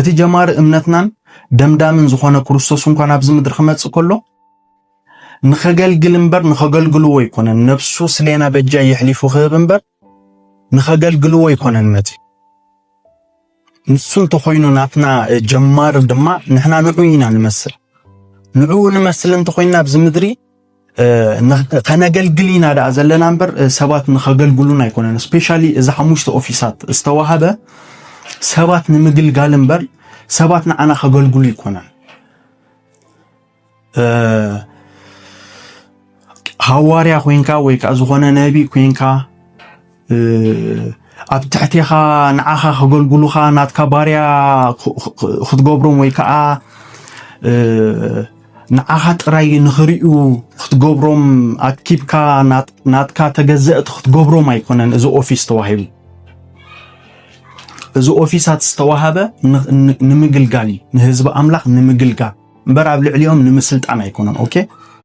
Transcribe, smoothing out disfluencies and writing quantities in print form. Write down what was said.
እቲ ጀማር እምነትናን ደምዳምን ዝኾነ ክርስቶስ እንኳን ኣብዚ ምድሪ ክመጽእ ከሎ ንኸገልግል እምበር ንኸገልግልዎ ይኮነን ነፍሱ ስለና በጃ ይሕሊፉ ክህብ እምበር ንኸገልግልዎ ይኮነን ነቲ ንሱ እንተኾይኑ ናትና ጀማር ድማ ንሕና ንዑ ኢና ንመስል ንዑ ንመስል እንተኾይና ኣብዚ ምድሪ ከነገልግል ኢና ዳ ዘለና እምበር ሰባት ንኸገልግሉና ይኮነን ስፔሻሊ እዚ ሓሙሽተ ኦፊሳት ዝተዋሃበ ሰባት ንምግልጋል እምበር ሰባት ንዓና ከገልግሉ ይኮነን ሃዋርያ ኮይንካ ወይ ከዓ ዝኾነ ነቢ ኮይንካ ኣብ ትሕቲኻ ንዓኻ ከገልግሉኻ ናትካ ባርያ ክትገብሮም ወይ ከዓ ንዓኻ ጥራይ ንኽሪኡ ክትገብሮም ኣኪብካ ናትካ ተገዘእቲ ክትገብሮም ኣይኮነን እዚ ኦፊስ ተዋሂቡ እዚ ኦፊሳት ዝተዋሃበ ንምግልጋል ንህዝቢ ኣምላኽ ንምግልጋል እምበር ኣብ ልዕሊኦም ንምስልጣን ኣይኮነን ኦኬ